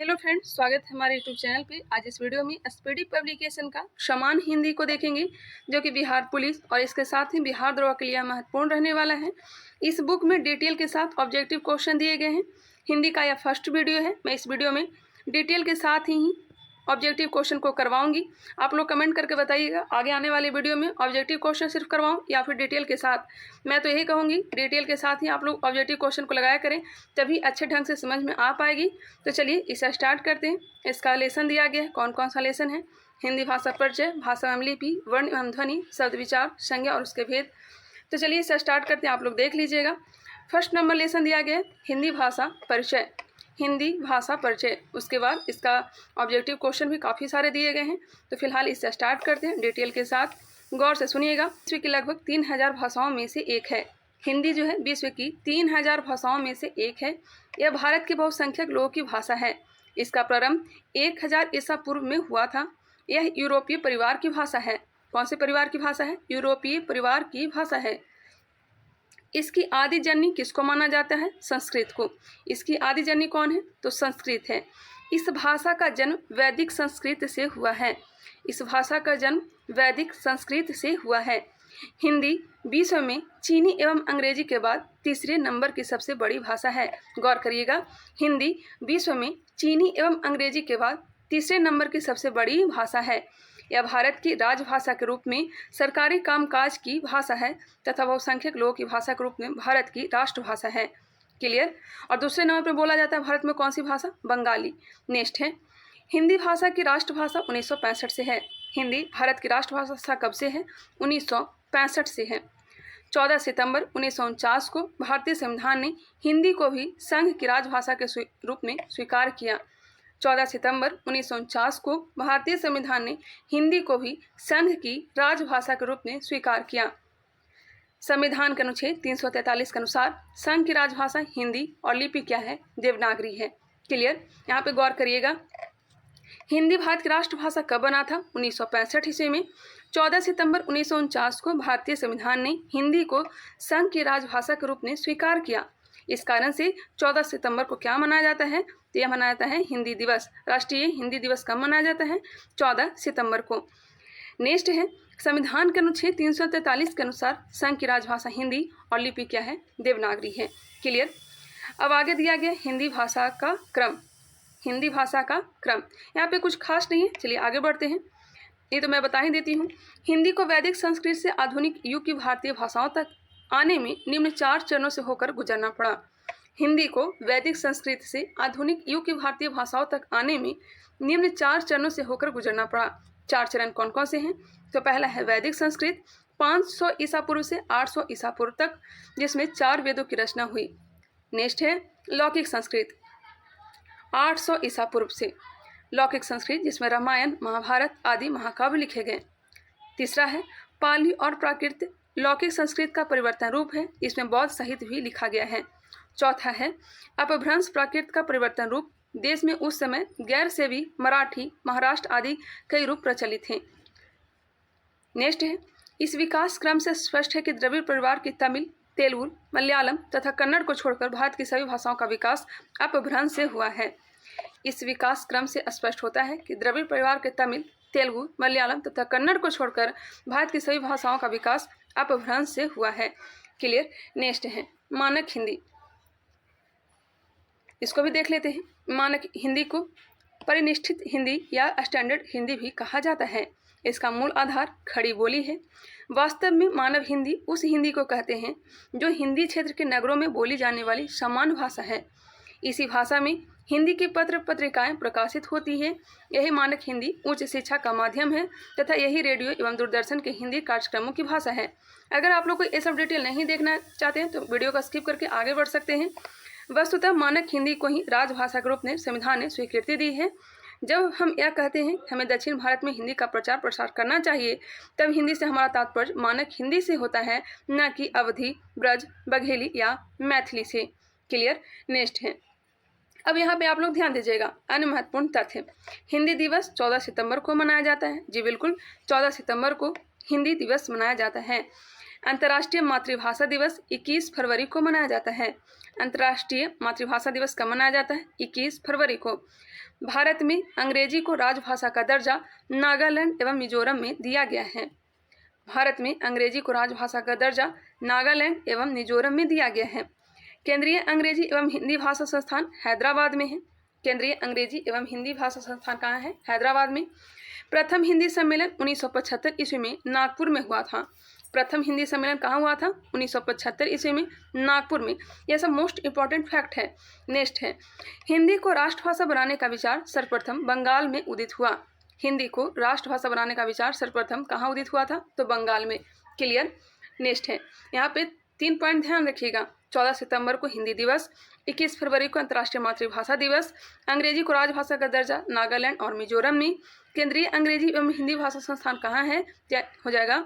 Hello friends, स्वागत है हमारे यूट्यूब चैनल पे। आज इस वीडियो में एसपीडी पब्लिकेशन का समान हिंदी को देखेंगे, जो कि बिहार पुलिस और इसके साथ ही बिहार दरोगा के लिए महत्वपूर्ण रहने वाला है। इस बुक में डिटेल के साथ ऑब्जेक्टिव क्वेश्चन दिए गए हैं। हिंदी का यह फर्स्ट वीडियो है। मैं इस वीडियो में डिटेल के साथ ही ऑब्जेक्टिव क्वेश्चन को करवाऊंगी। आप लोग कमेंट करके बताइएगा आगे आने वाले वीडियो में ऑब्जेक्टिव क्वेश्चन सिर्फ करवाऊं या फिर डिटेल के साथ। मैं तो यही कहूँगी डिटेल के साथ ही आप लोग ऑब्जेक्टिव क्वेश्चन को लगाया करें, तभी अच्छे ढंग से समझ में आ पाएगी। तो चलिए इसे स्टार्ट करते हैं। इसका लेसन दिया गया है। कौन कौन सा लेसन है? हिंदी भाषा परिचय, भाषा एवं लिपि, वर्ण एवं ध्वनि, शब्द विचार, संज्ञा और उसके भेद। तो चलिए इसे स्टार्ट करते हैं, आप लोग देख लीजिएगा। फर्स्ट नंबर लेसन दिया गया है हिंदी भाषा परिचय। हिंदी भाषा परिचय, उसके बाद इसका ऑब्जेक्टिव क्वेश्चन भी काफ़ी सारे दिए गए हैं। तो फिलहाल इससे स्टार्ट करते हैं डिटेल के साथ। गौर से सुनिएगा। विश्व की लगभग 3000 भाषाओं में से एक है। हिंदी जो है विश्व की 3000 भाषाओं में से एक है। यह भारत के बहुसंख्यक लोगों की भाषा है। इसका प्रारंभ 1000 ईसा पूर्व में हुआ था। यह यूरोपीय परिवार की भाषा है। कौन से परिवार की भाषा है? यूरोपीय परिवार की भाषा है। इसकी आदि जननी किसको माना जाता है? संस्कृत को। इसकी आदि जननी कौन है? तो संस्कृत है। इस भाषा का जन्म वैदिक संस्कृत से हुआ है। इस भाषा का जन्म वैदिक संस्कृत से हुआ है। हिंदी विश्व में चीनी एवं अंग्रेजी के बाद तीसरे नंबर की सबसे बड़ी भाषा है। गौर करिएगा, हिंदी विश्व में चीनी एवं अंग्रेजी के बाद तीसरे नंबर की सबसे बड़ी भाषा है। यह भारत की राजभाषा के रूप में सरकारी कामकाज की भाषा है तथा बहुसंख्यक लोगों की भाषा के रूप में भारत की राष्ट्रभाषा है। क्लियर? और दूसरे नंबर पर बोला जाता है भारत में कौन सी भाषा? बंगाली। नेक्स्ट है हिंदी भाषा की राष्ट्रभाषा 1965 से है। हिंदी भारत की राष्ट्रभाषा कब से है? 1965 से है। 14 सितंबर 1949 को भारतीय संविधान ने हिंदी को भी संघ की राजभाषा के रूप में स्वीकार किया। 14 सितंबर 1949 को भारतीय संविधान ने हिंदी को भी संघ की राजभाषा के रूप में स्वीकार किया। संविधान के अनुच्छेद 343 के अनुसार संघ की राजभाषा हिंदी और लिपि क्या है? देवनागरी है। क्लियर? यहाँ पे गौर करिएगा। हिंदी भारत की राष्ट्रभाषा कब बना था? 1965 ईस्वी में। 14 सितंबर 1949 को भारतीय संविधान ने हिंदी को संघ की राजभाषा के रूप में स्वीकार किया। इस कारण से 14 सितंबर को क्या मनाया जाता है? तो यह मनाया जाता है हिंदी दिवस। राष्ट्रीय हिंदी दिवस कब मनाया जाता है? 14 सितंबर को। नेक्स्ट है संविधान के अनुच्छेद 343 के अनुसार संघ की राजभाषा हिंदी और लिपि क्या है? देवनागरी है। क्लियर? अब आगे दिया गया हिंदी भाषा का क्रम। हिंदी भाषा का क्रम यहाँ पे कुछ खास नहीं है। चलिए आगे बढ़ते हैं। ये तो मैं बता ही देती हूँ। हिंदी को वैदिक संस्कृत से आधुनिक युग की भारतीय भाषाओं तक आने में निम्न 4 चरणों से होकर गुजरना पड़ा। हिंदी को वैदिक संस्कृत से आधुनिक युग की भारतीय भाषाओं तक आने में निम्न 4 चरणों से होकर गुजरना पड़ा। 4 चरण कौन कौन से हैं? तो पहला है वैदिक संस्कृत 500 ईसा पूर्व से 800 ईसा पूर्व तक, जिसमें 4 वेदों की रचना हुई। नेक्स्ट है लौकिक संस्कृत 800 ईसा पूर्व से। लौकिक संस्कृत जिसमें रामायण, महाभारत आदि महाकाव्य लिखे गए। तीसरा है पाली और प्राकृत। लौकिक संस्कृत का परिवर्तन रूप है। इसमें बौद्ध साहित्य भी लिखा गया है। चौथा है अपभ्रंश प्राकृत का परिवर्तन रूप। देश में उस समय गैर सेवी, मराठी, महाराष्ट्र आदि कई रूप प्रचलित हैं। नेक्स्ट है इस विकास क्रम से स्पष्ट है कि द्रविड़ परिवार की तमिल, तेलुगु, मलयालम तथा कन्नड़ को छोड़कर भारत की सभी भाषाओं का विकास अपभ्रंश से हुआ है। इस विकास क्रम से स्पष्ट होता है कि द्रविड़ परिवार के तमिल, तेलुगु, मलयालम तथा कन्नड़ को छोड़कर भारत की सभी भाषाओं का विकास अपभ्रंश से हुआ है। क्लियर? नेक्स्ट है मानक हिंदी। इसको भी देख लेते हैं। मानक हिंदी को परिनिष्ठित हिंदी या स्टैंडर्ड हिंदी भी कहा जाता है। इसका मूल आधार खड़ी बोली है। वास्तव में मानव हिंदी उस हिंदी को कहते हैं जो हिंदी क्षेत्र के नगरों में बोली जाने वाली सामान्य भाषा है। इसी भाषा में हिंदी की पत्र पत्रिकाएं प्रकाशित होती है। यही मानक हिंदी उच्च शिक्षा का माध्यम है तथा यही रेडियो एवं दूरदर्शन के हिंदी कार्यक्रमों की भाषा है। अगर आप लोग को ये सब डिटेल नहीं देखना चाहते हैं तो वीडियो को स्किप करके आगे बढ़ सकते हैं। वस्तुतः मानक हिंदी को ही राजभाषा के रूप में संविधान ने स्वीकृति दी है। जब हम यह कहते हैं हमें दक्षिण भारत में हिंदी का प्रचार प्रसार करना चाहिए, तब हिंदी से हमारा तात्पर्य मानक हिंदी से होता है, न कि अवधी, ब्रज, बघेली या मैथिली से। क्लियर? नेक्स्ट है अब यहाँ पे आप लोग ध्यान दीजिएगा अन्य महत्वपूर्ण तथ्य। हिंदी दिवस 14 सितंबर को मनाया जाता है। जी बिल्कुल, 14 सितंबर को हिंदी दिवस मनाया जाता है। अंतर्राष्ट्रीय मातृभाषा दिवस 21 फरवरी को मनाया जाता है। अंतर्राष्ट्रीय मातृभाषा दिवस कब मनाया जाता है? 21 फरवरी को। भारत में अंग्रेजी को राजभाषा का दर्जा नागालैंड एवं मिजोरम में दिया गया है। भारत में अंग्रेजी को राजभाषा का दर्जा नागालैंड एवं मिजोरम में दिया गया है। केंद्रीय अंग्रेजी एवं हिंदी भाषा संस्थान हैदराबाद में है। केंद्रीय अंग्रेजी एवं हिंदी भाषा संस्थान कहाँ है? हैदराबाद में। प्रथम हिंदी सम्मेलन 1975 ईस्वी में नागपुर में हुआ था। प्रथम हिंदी सम्मेलन कहाँ हुआ था? 1975 ईस्वी में नागपुर में। यह सब मोस्ट इंपॉर्टेंट फैक्ट है। नेक्स्ट है, हिंदी को राष्ट्रभाषा बनाने का विचार सर्वप्रथम बंगाल में उदित हुआ। हिंदी को राष्ट्रभाषा बनाने का विचार सर्वप्रथम कहाँ उदित हुआ था? तो बंगाल में। क्लियर। नेक्स्ट है, यहाँ पे 3 पॉइंट ध्यान रखिएगा। 14 सितंबर को हिंदी दिवस, 21 फरवरी को अंतर्राष्ट्रीय मातृभाषा दिवस, अंग्रेजी को राजभाषा का दर्जा नागालैंड और मिजोरम में, केंद्रीय अंग्रेजी एवं हिंदी भाषा संस्थान कहाँ है? हो जाएगा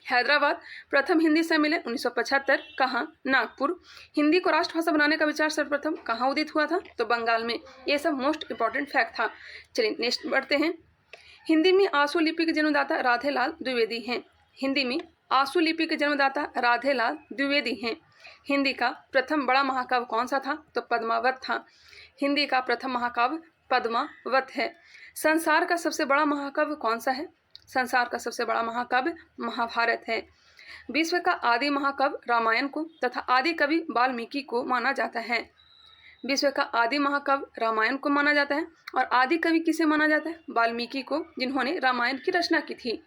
हैदराबाद। प्रथम हिंदी सम्मेलन 1975 कहाँ? नागपुर। हिंदी को राष्ट्रभाषा बनाने का विचार सर्वप्रथम कहाँ उदित हुआ था? तो बंगाल में। ये सब मोस्ट इंपॉर्टेंट फैक्ट था। चलिए नेक्स्ट बढ़ते हैं। हिंदी में आंसू लिपि के जन्मदाता राधेलाल द्विवेदी हैं। हिंदी में आंसू लिपि के जन्मदाता राधेलाल द्विवेदी हैं। हिंदी का प्रथम बड़ा महाकाव्य कौन सा था? तो पद्मावत था। हिंदी का प्रथम महाकाव्य पद्मावत है। संसार का सबसे बड़ा महाकाव्य कौन सा है? संसार का सबसे बड़ा महाकाव्य महाभारत है। विश्व का आदि महाकाव्य रामायण को तथा आदि कवि वाल्मीकि को माना जाता है। विश्व का आदि महाकाव्य रामायण को माना जाता है और आदि कवि किसे माना जाता है? वाल्मीकि को, जिन्होंने रामायण की रचना की थी।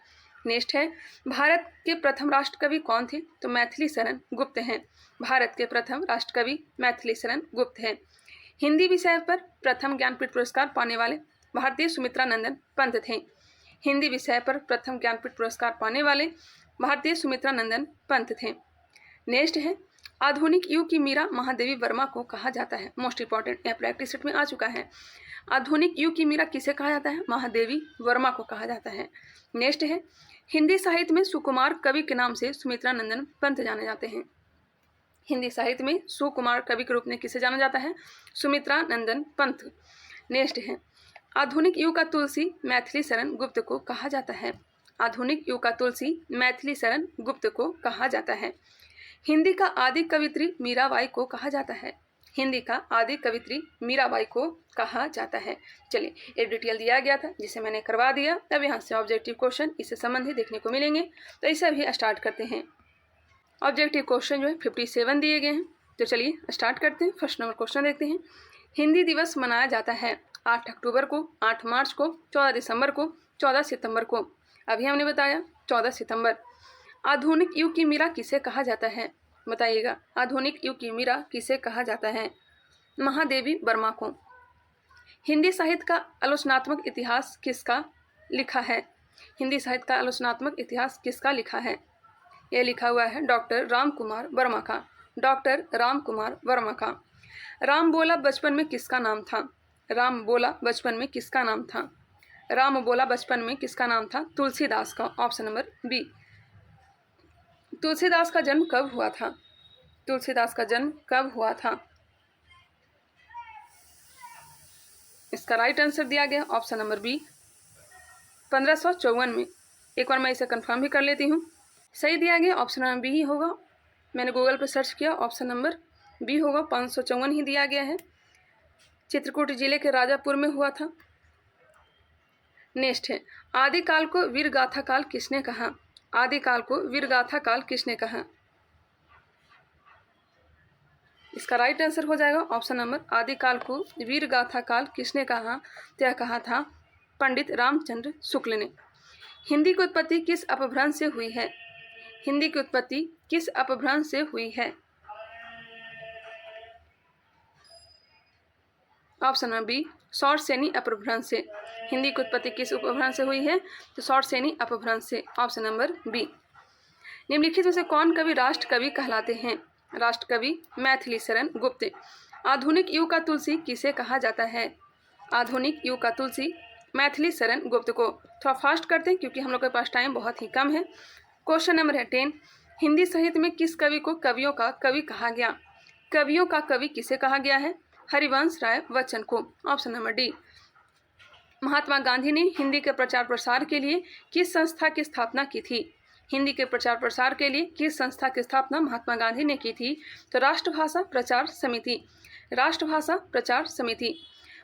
नेक्स्ट है, भारत के प्रथम राष्ट्रकवि कौन थे? तो मैथिली शरण गुप्त हैं। भारत के प्रथम राष्ट्रकवि मैथिली शरण गुप्त हैं। हिंदी विषय पर प्रथम ज्ञानपीठ पुरस्कार पाने वाले भारतीय सुमित्रा नंदन पंत थे। हिंदी विषय पर प्रथम ज्ञानपीठ पुरस्कार पाने वाले भारतीय सुमित्रा नंदन पंत थे। नेक्स्ट है, आधुनिक युग की मीरा महादेवी वर्मा को कहा जाता है। मोस्ट इंपॉर्टेंट, यह प्रैक्टिस सेट में आ चुका है। आधुनिक युग की मीरा किसे कहा जाता है? महादेवी वर्मा को कहा जाता है। नेक्स्ट है, हिंदी साहित्य में सुकुमार कवि के नाम से सुमित्रा नंदन पंत जाने जाते हैं। हिंदी साहित्य में सुकुमार कवि के रूप में किसे जाना जाता है? सुमित्रा नंदन पंत। नेक्स्ट है, आधुनिक युग का तुलसी मैथिली शरण गुप्त को कहा जाता है। आधुनिक युग का तुलसी मैथिली शरण गुप्त को कहा जाता है। हिंदी का आदि कवित्री मीराबाई को कहा जाता है। हिंदी का आदि कवित्री मीराबाई को कहा जाता है। चलिए, ये डिटेल दिया गया था जिसे मैंने करवा दिया। अब यहाँ से ऑब्जेक्टिव क्वेश्चन इससे संबंधित देखने को मिलेंगे, तो इसे भी स्टार्ट करते हैं। ऑब्जेक्टिव क्वेश्चन जो है 57 दिए गए हैं, तो चलिए स्टार्ट करते हैं। फर्स्ट नंबर क्वेश्चन देखते हैं। हिंदी दिवस मनाया जाता है 8 अक्टूबर को, 8 मार्च को, 14 दिसंबर को, 14 सितंबर को। अभी हमने बताया 14 सितंबर। आधुनिक युग की मीरा किसे कहा जाता है? बताइएगा, आधुनिक युग की मीरा किसे कहा जाता है? महादेवी वर्मा को। हिंदी साहित्य का आलोचनात्मक इतिहास किसका लिखा है? हिंदी साहित्य का आलोचनात्मक इतिहास किसका लिखा है? यह लिखा हुआ है डॉक्टर राम कुमार वर्मा का। डॉक्टर राम कुमार वर्मा का। राम बोला बचपन में किसका नाम था? राम बोला बचपन में किसका नाम था? राम बोला बचपन में किसका नाम था? तुलसीदास का। Option number B. तुलसीदास का जन्म कब हुआ था? तुलसीदास का जन्म कब हुआ था? इसका राइट आंसर दिया गया ऑप्शन नंबर बी, 1554 में। एक बार मैं इसे कंफर्म भी कर लेती हूँ। सही दिया गया ऑप्शन नंबर बी ही होगा। मैंने गूगल पर सर्च किया, ऑप्शन नंबर बी होगा। 554 ही दिया गया है। चित्रकूट जिले के राजापुर में हुआ था। नेक्स्ट है, आदिकाल को वीरगाथा काल किसने कहा? आदिकाल को वीरगाथा काल किसने कहा? इसका राइट आंसर हो जाएगा ऑप्शन नंबर, आदिकाल को वीरगाथा काल किसने कहा? तो यह कहा था पंडित रामचंद्र शुक्ल ने। हिंदी की उत्पत्ति किस अपभ्रंश से हुई है? हिंदी की उत्पत्ति किस अपभ्रंश से हुई है? ऑप्शन नंबर बी, शॉर्टसेनी अपभ्रंश से। हिंदी की उत्पत्ति किस अपभ्रंश से हुई है? तो शॉर्टसेनी अपभ्रंश से। Option number B. निम्नलिखित में से कौन कवि राष्ट्र कवि कहलाते हैं? राष्ट्र कवि मैथिली शरण गुप्त। आधुनिक युग का तुलसी किसे कहा जाता है? आधुनिक युग का तुलसी मैथिली शरण गुप्त को। थोड़ा फास्ट करते हैं क्योंकि हम लोग के पास टाइम बहुत ही कम है। क्वेश्चन नंबर है 10। हिंदी साहित्य में किस कवि को कवियों का कवि कहा गया? कवियों का कवि किसे कहा गया है? हरिवंश राय बच्चन को। Option number D. Mahatma Gandhi ने हिंदी के प्रचार प्रसार के लिए किस संस्था की स्थापना की थी? हिंदी के प्रचार प्रसार के लिए किस संस्था की स्थापना महात्मा गांधी ने की थी? तो राष्ट्रभाषा प्रचार समिति। राष्ट्रभाषा प्रचार समिति।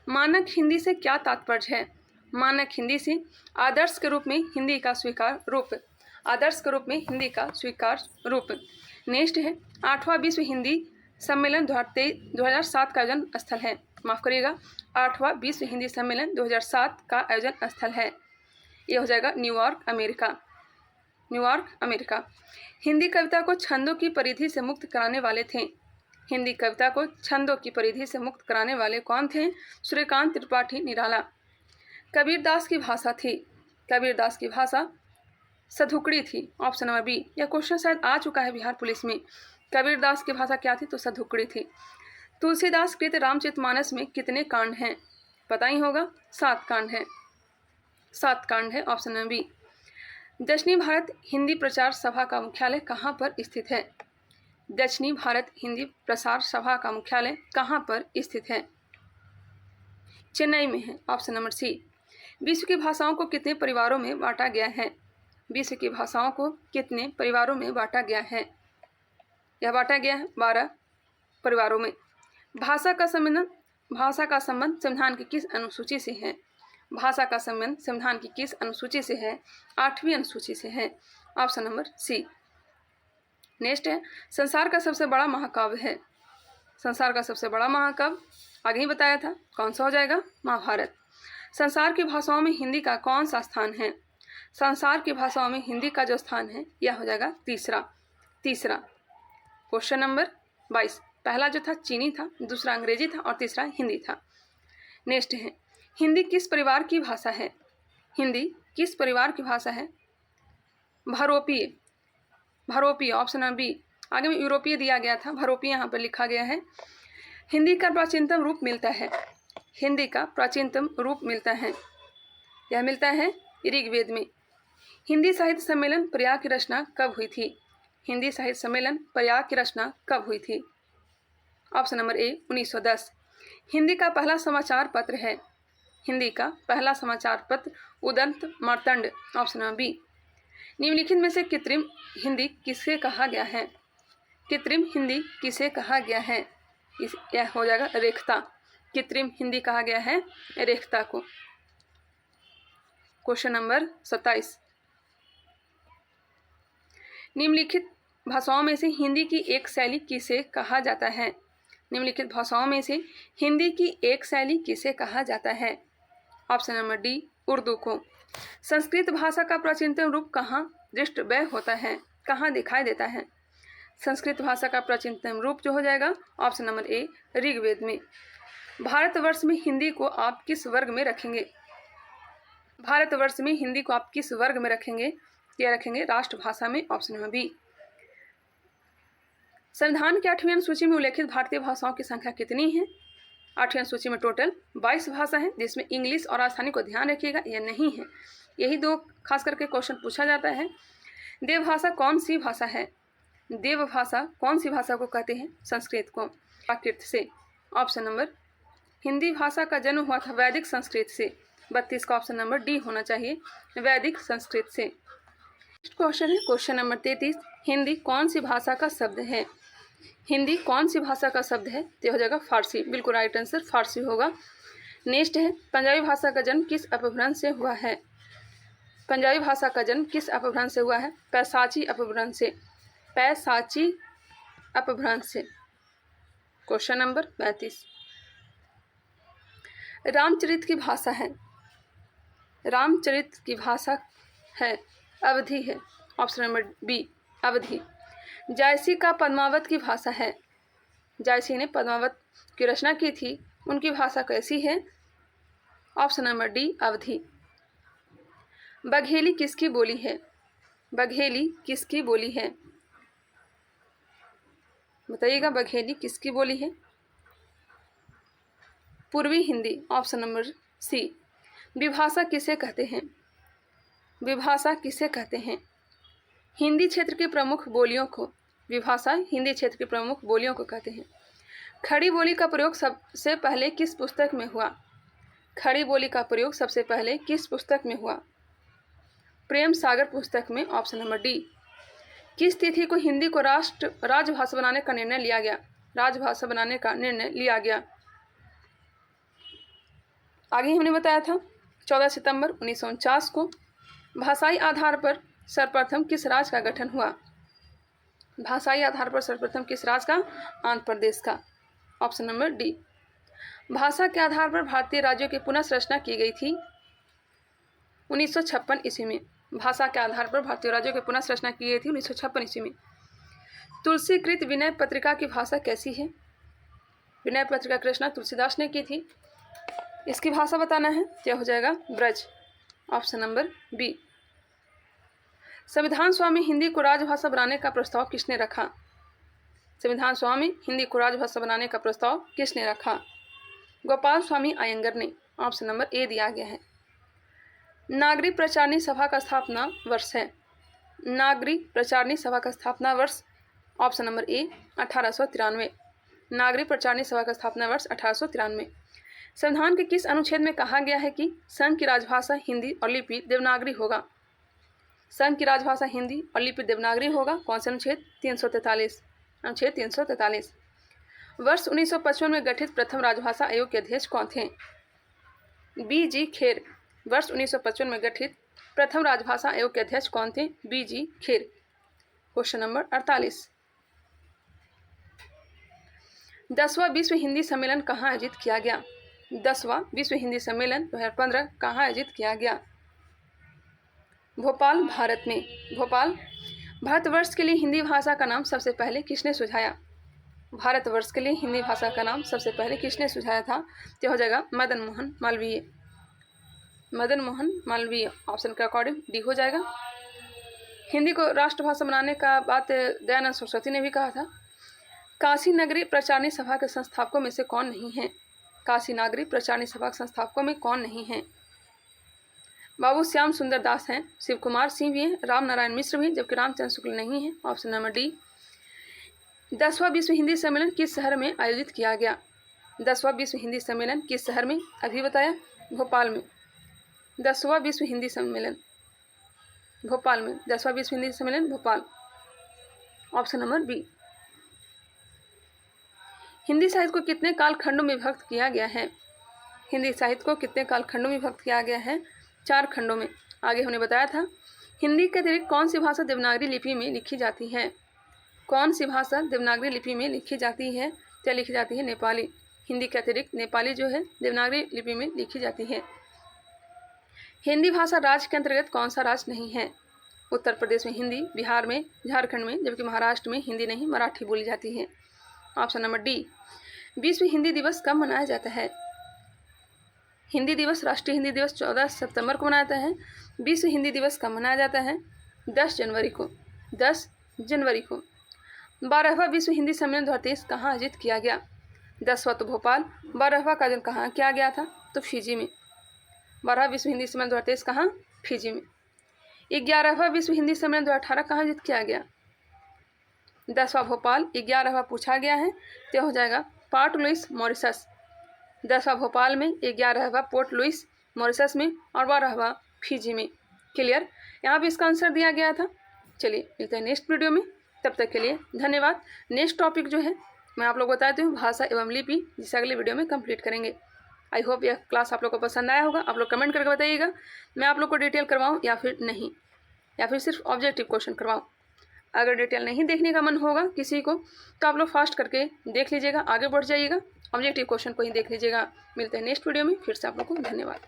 मानक हिंदी से क्या तात्पर्य है? मानक हिंदी से आदर्श के रूप में हिंदी का स्वीकार रूप, आदर्श के रूप में हिंदी का स्वीकार रूप। नेक्स्ट है 8वां विश्व हिंदी सम्मेलन 2007 का आयोजन स्थल है। माफ करिएगा, 8वां विश्व हिंदी सम्मेलन 2007 का आयोजन स्थल है। यह हो जाएगा New York, America, New York, America. Hindi कविता को छंदों की परिधि से मुक्त कराने वाले थे। हिंदी कविता को छंदों की परिधि से मुक्त कराने वाले कौन थे? सूर्यकांत त्रिपाठी निराला। कबीरदास की भाषा थी, कबीरदास की भाषा सधुकड़ी थी। Option number B. यह क्वेश्चन शायद आ चुका है बिहार पुलिस में। कबीरदास की भाषा क्या थी? तो सधुकड़ी थी। तुलसीदास कृत रामचरितमानस में कितने कांड हैं? पता ही होगा, 7 कांड हैं, 7 कांड है। Option number B. दक्षिणी भारत हिंदी प्रचार सभा का मुख्यालय कहाँ पर स्थित है? दक्षिणी भारत हिंदी प्रसार सभा का मुख्यालय कहाँ पर स्थित है? चेन्नई में है। Option number C. विश्व की भाषाओं को कितने परिवारों में बांटा गया है? विश्व की भाषाओं को कितने परिवारों में बांटा गया है? यह बांटा गया है 12 परिवारों में। भाषा का संबंध संविधान की किस अनुसूची से है? भाषा का संबंध संविधान की किस अनुसूची से है? 8वीं अनुसूची से है। ऑप्शन नंबर सी। नेक्स्ट है संसार का सबसे बड़ा महाकाव्य है। संसार का सबसे बड़ा महाकाव्य आगे ही बताया था, कौन सा हो जाएगा? महाभारत। संसार की भाषाओं में हिंदी का कौन सा स्थान है? संसार की भाषाओं में हिंदी का जो स्थान है यह हो जाएगा तीसरा। Question number 22। पहला जो था चीनी था, दूसरा अंग्रेजी था और तीसरा हिंदी था। नेक्स्ट है हिंदी किस परिवार की भाषा है? हिंदी किस परिवार की भाषा है? भारोपीय, भारोपीय। Option number B. आगे में यूरोपीय दिया गया था, भारोपीय यहाँ पर लिखा गया है। हिंदी का प्राचीनतम रूप मिलता है, हिंदी का प्राचीनतम रूप मिलता है, यह मिलता है ऋग्वेद में। हिंदी साहित्य सम्मेलन प्रयाग की रचना कब हुई थी? हिंदी साहित्य सम्मेलन प्रयाग की रचना कब हुई थी? Option number A 1910। हिंदी का पहला समाचार पत्र है, हिंदी का पहला समाचार पत्र Udant Martand. Option number B. निम्नलिखित में से कृत्रिम हिंदी किसे कहा गया है? कृत्रिम हिंदी किसे कहा गया है? यह हो जाएगा रेखता। कृत्रिम हिंदी कहा गया है रेखता को। Question number 27। निम्नलिखित भाषाओं में से हिंदी की एक शैली किसे कहा जाता है? निम्नलिखित भाषाओं में से हिंदी की एक शैली किसे कहा जाता है? ऑप्शन नंबर डी उर्दू को। संस्कृत भाषा का प्राचीनतम रूप कहाँ दृष्टव्य होता है, कहाँ दिखाई देता है? संस्कृत भाषा का प्राचीनतम रूप जो हो जाएगा ऑप्शन नंबर ए ऋग्वेद में। भारतवर्ष में हिंदी को आप किस वर्ग में रखेंगे? भारतवर्ष में हिंदी को आप किस वर्ग में रखेंगे? यह रखेंगे राष्ट्रभाषा में। Option number B. संविधान की 8वीं अनुसूची में उल्लेखित भारतीय भाषाओं की संख्या कितनी है? 8वीं अनुसूची में टोटल 22 भाषा है, जिसमें इंग्लिश और राजस्थानी को ध्यान रखिएगा यह नहीं है। यही 2 खास करके क्वेश्चन पूछा जाता है। देवभाषा कौन सी भाषा है? देवभाषा कौन सी भाषा को कहते हैं? संस्कृत को। प्राकृत से। ऑप्शन नंबर हिंदी भाषा का जन्म हुआ था वैदिक संस्कृत से। 32 का ऑप्शन नंबर डी होना चाहिए, वैदिक संस्कृत से। नेक्स्ट क्वेश्चन है क्वेश्चन नंबर 33। हिंदी कौन सी भाषा का शब्द है? हिंदी कौन सी भाषा का शब्द है? तो हो जाएगा फारसी। बिल्कुल राइट आंसर फारसी होगा। नेक्स्ट है पंजाबी भाषा का जन्म किस अपभ्रंश से हुआ है? पंजाबी भाषा का जन्म किस अपभ्रंश से हुआ है? पैसाची अपभ्रंश से, पैसाची अपभ्रंश से। Question number 35। रामचरित की भाषा है, रामचरित की भाषा है अवधी है। ऑप्शन नंबर बी अवधी। जायसी का पद्मावत की भाषा है, जायसी ने पद्मावत की रचना की थी, उनकी भाषा कैसी है? ऑप्शन नंबर डी अवधी। बघेली किसकी बोली है? बघेली किसकी बोली है? बताइएगा बघेली किसकी बोली है? पूर्वी हिंदी। ऑप्शन नंबर सी। विभाषा किसे कहते हैं? विभाषा किसे कहते हैं? हिंदी क्षेत्र की प्रमुख बोलियों को, विभाषा हिंदी क्षेत्र की प्रमुख बोलियों को कहते हैं। खड़ी बोली का प्रयोग सबसे पहले किस पुस्तक में हुआ? खड़ी बोली का प्रयोग सबसे पहले किस पुस्तक में हुआ? प्रेम सागर पुस्तक में। Option number D. किस तिथि को हिंदी को राजभाषा बनाने का निर्णय लिया गया? राजभाषा बनाने का निर्णय लिया गया। आगे हमने बताया था 14 सितंबर 1949 को भाषाई आधार पर सर्वप्रथम किस राज्य का गठन हुआ? भाषाई आधार पर सर्वप्रथम किस राज्य का? आंध्र प्रदेश का। Option number D. भाषा के आधार पर भारतीय राज्यों की पुनर्संरचना की गई थी 1956 ईस्वी में। भाषा के आधार पर भारतीय राज्यों की पुनर्संरचना की गई थी 1956 ईस्वी में। तुलसीकृत विनय पत्रिका की भाषा कैसी है? विनय पत्रिका की रचना तुलसीदास ने की थी। इसकी भाषा बताना है, क्या हो जाएगा? ब्रज। Option number B. संविधान स्वामी हिंदी को राजभाषा बनाने का प्रस्ताव किसने रखा? संविधान स्वामी हिंदी को राजभाषा बनाने का प्रस्ताव किसने रखा? गोपाल स्वामी अयंगर ने। ऑप्शन नंबर ए दिया गया है। नागरिक प्रचारणी सभा का स्थापना वर्ष है। नागरिक प्रचारणी सभा का स्थापना वर्ष, ऑप्शन नंबर ए 1893। नागरिक प्रचारणी सभा का स्थापना वर्ष 1893। संविधान के किस अनुच्छेद में कहा गया है कि संघ की राजभाषा हिंदी और लिपि देवनागरी होगा? संघ की राजभाषा हिंदी और लिपि देवनागरी होगा। कौन सा अनुच्छेद? 343। अनुच्छेद 343। वर्ष 1955 में गठित प्रथम राजभाषा आयोग के अध्यक्ष कौन थे? बी जी खेर। वर्ष 1955 में गठित प्रथम राजभाषा आयोग के अध्यक्ष कौन थे? बी जी खेर। Question number 48। 10वां विश्व हिंदी सम्मेलन कहाँ आयोजित किया गया? 10वां विश्व हिंदी सम्मेलन 2015 कहाँ आयोजित किया गया? भोपाल, भारत में। भोपाल। भारतवर्ष के लिए हिंदी भाषा का नाम सबसे पहले किसने सुझाया? भारतवर्ष के लिए हिंदी भाषा का नाम सबसे पहले किसने सुझाया था? तो हो जाएगा मदन मोहन मालवीय। मदन मोहन मालवीय। ऑप्शन के अकॉर्डिंग डी हो जाएगा। हिंदी को राष्ट्रभाषा बनाने का बात दयानंद सरस्वती ने भी कहा था। काशी नगरी प्रचारणी सभा के संस्थापकों में से कौन नहीं है? काशी नगरी प्रचारणी सभा के संस्थापकों में कौन नहीं है? बाबू श्याम सुंदर दास हैं, शिव कुमार सिंह भी हैं, राम नारायण मिश्र भी, जबकि रामचंद्र शुक्ल नहीं है। Option number D. 10वां विश्व हिंदी सम्मेलन किस शहर में आयोजित किया गया? 10वां विश्व हिंदी सम्मेलन किस शहर में? अभी बताया, भोपाल में। 10वां विश्व हिंदी सम्मेलन भोपाल में। 10वां विश्व हिंदी सम्मेलन Bhopal. Option number B. Hindi साहित्य को कितने कालखंडों में विभक्त किया गया है? हिंदी साहित्य को कितने कालखंडों में विभक्त किया गया है? 4 खंडों में। आगे हमने बताया था। हिंदी के अतिरिक्त कौन सी भाषा देवनागरी लिपि में लिखी जाती है? कौन सी भाषा देवनागरी लिपि में लिखी जाती है? क्या लिखी जाती है? नेपाली। हिंदी के अतिरिक्त नेपाली जो है देवनागरी लिपि में लिखी जाती है। हिंदी भाषा राज्य के अंतर्गत कौन सा राज्य नहीं है? उत्तर प्रदेश में हिंदी, बिहार में, झारखंड में, जबकि महाराष्ट्र में हिंदी नहीं मराठी बोली जाती है। Option number D. विश्व हिंदी दिवस कब मनाया जाता है? हिंदी दिवस, राष्ट्रीय हिंदी दिवस 14 सितंबर को मनाया जाता है। विश्व हिंदी दिवस कब मनाया जाता है? 10 जनवरी को। 10 जनवरी को। 12वां विश्व हिंदी सम्मेलन 2023 कहाँ आयोजित किया गया? 10वां तो भोपाल, 12वां का आयोजन कहाँ किया गया था? तो फिजी में। 12वां विश्व हिंदी सम्मेलन 2023 कहाँ? फिजी में। 11वां विश्व हिंदी सम्मेलन 2018 कहाँ आयोजित किया गया? 10वां भोपाल, 11वां पूछा गया है, तो हो जाएगा पोर्ट लुइस, मॉरिशस। 10वां भोपाल में, 11वां पोर्ट लुइस, मॉरिशस में, और 12वां फिजी में। क्लियर? यहाँ भी इसका आंसर दिया गया था। चलिए मिलते हैं नेक्स्ट वीडियो में, तब तक के लिए धन्यवाद। नेक्स्ट टॉपिक जो है मैं आप लोग बताती हूँ भाषा एवं लिपि, जिसे अगले वीडियो में कंप्लीट करेंगे। आई होप यह क्लास आप लोग को पसंद आया होगा। आप लोग कमेंट करके बताइएगा मैं आप लोग को डिटेल करवाऊँ या फिर नहीं, या फिर सिर्फ ऑब्जेक्टिव क्वेश्चन करवाऊँ। अगर डिटेल नहीं देखने का मन होगा किसी को तो आप लोग फास्ट करके देख लीजिएगा, आगे बढ़ जाइएगा, ऑब्जेक्टिव क्वेश्चन को ही देख लीजिएगा। मिलते हैं नेक्स्ट वीडियो में, फिर से आप लोग को धन्यवाद।